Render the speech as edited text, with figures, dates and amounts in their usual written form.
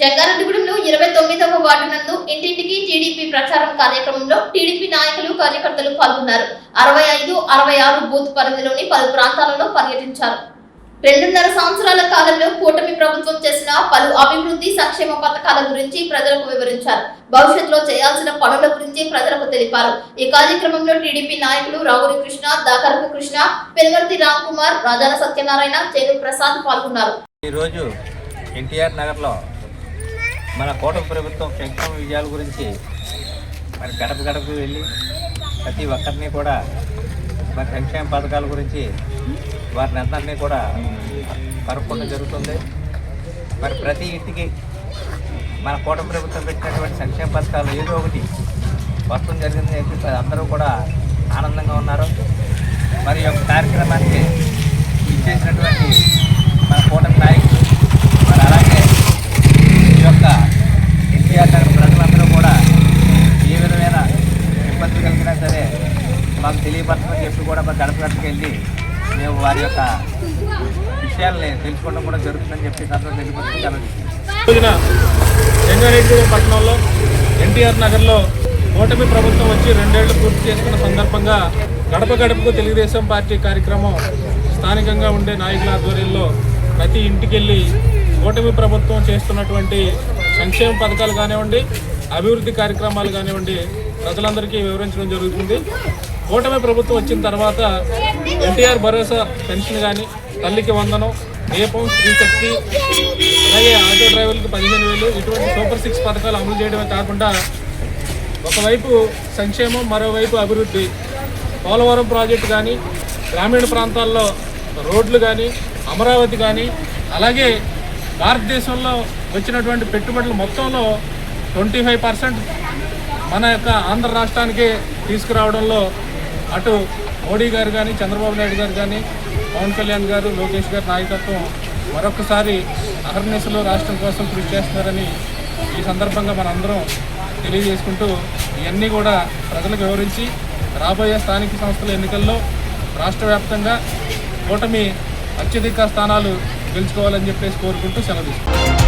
జంగారెడ్డిగూడెంలో 29వ ward నందు ఇంటింటికి TDP ప్రచారం కార్యక్రమంలో టీడీపీ నాయకులు కార్యకర్తలు పాల్గొన్నారు. 65, 66 బూత్ పరిధిలోని పలు ప్రాంతాలలో పర్యటించారు. 2.5 సంవత్సరాల కాలంలో కూటమి ప్రభుత్వం చేసిన పలు అభివృద్ధి సంక్షేమ పథకాల గురించి ప్రజలకు వివరించారు. భవిష్యత్తులో చేయాల్సిన పనుల గురించి ప్రజలకు తెలిపారు. ఈ కార్యక్రమంలో టీడీపీ నాయకులు రావురి కృష్ణ, దాకరపు కృష్ణ, పెనుగర్తి రామ్ కుమార్, రాజాల సత్యనారాయణ, చేను ప్రసాద్ పాల్గొన్నారు. ఈ రోజు ఎన్టీఆర్ నగర్లో మన కూటమి ప్రభుత్వం సంక్షేమ విజయాల గురించి మరి గడప గడపకు వెళ్ళి ప్రతి ఒక్కరిని కూడా మరి సంక్షేమ పథకాల గురించి వారిని అందరినీ కూడా కనుక్కోవడం జరుగుతుంది. మరి ప్రతి ఇంటికి మన కూటమి ప్రభుత్వం పెట్టినటువంటి సంక్షేమ పథకాలు ఏదో ఒకటి వస్తూ జరిగిందని చెప్పి అందరూ కూడా ఆనందంగా ఉన్నారు. మరి ఈ యొక్క కార్యక్రమానికి ఇచ్చేసినటువంటి మన కూటమి నాయకులు మరి అలాగే ఈ యొక్క ఎన్టీఆర్ నగర్ ప్రజలందరూ కూడా ఏ విధమైన ఇబ్బంది కలిగినా సరే మాకు తెలియపరచమని చెప్పి కూడా మరి గడప గడపకి వెళ్ళి మేము వారి యొక్క విషయాలని తెలుసుకోవడం కూడా జరుగుతుందని చెప్పి దాంట్లో తెలియపరచడం. జంగారెడ్డిగూడెం పట్టణంలో ఎన్టీఆర్ నగర్లో కూటమి ప్రభుత్వం వచ్చి 2 ఏళ్లు పూర్తి చేసుకున్న సందర్భంగా గడప గడపకు తెలుగుదేశం పార్టీ కార్యక్రమం స్థానికంగా ఉండే నాయకుల ఆధ్వర్యంలో ప్రతి ఇంటికి వెళ్ళి కూటమి ప్రభుత్వం చేస్తున్నటువంటి సంక్షేమ పథకాలు కానివ్వండి, అభివృద్ధి కార్యక్రమాలు కానివ్వండి ప్రజలందరికీ వివరించడం జరుగుతుంది. కూటమి ప్రభుత్వం వచ్చిన తర్వాత ఎన్టీఆర్ భరోసా పెన్షన్ కానీ, తల్లికి వందనం, దీపం, స్త్రీశక్తి, అలాగే ఆటో డ్రైవర్లకు 15,000 ఇటువంటి సూపర్ 6 పథకాలు అమలు చేయడమే కాకుండా ఒకవైపు సంక్షేమం, మరోవైపు అభివృద్ధి. పోలవరం ప్రాజెక్టు కానీ, గ్రామీణ ప్రాంతాల్లో రోడ్లు కానీ, అమరావతి కానీ, అలాగే భారతదేశంలో వచ్చినటువంటి పెట్టుబడుల మొత్తంలో 25% మన యొక్క ఆంధ్ర రాష్ట్రానికి తీసుకురావడంలో అటు మోడీ గారు కానీ, చంద్రబాబు నాయుడు గారు కానీ, పవన్ కళ్యాణ్ గారు, లోకేష్ గారి నాయకత్వం మరొకసారి అహర్నిశలో రాష్ట్రం కోసం కృషి చేస్తున్నారని ఈ సందర్భంగా మనందరం తెలియజేసుకుంటూ ఇవన్నీ కూడా ప్రజలకు వివరించి రాబోయే స్థానిక సంస్థల ఎన్నికల్లో రాష్ట్ర వ్యాప్తంగా కూటమి అత్యధిక స్థానాలు గెలుచుకోవాలని చెప్పేసి కోరుకుంటూ సెలవు తీసుకుంటాం.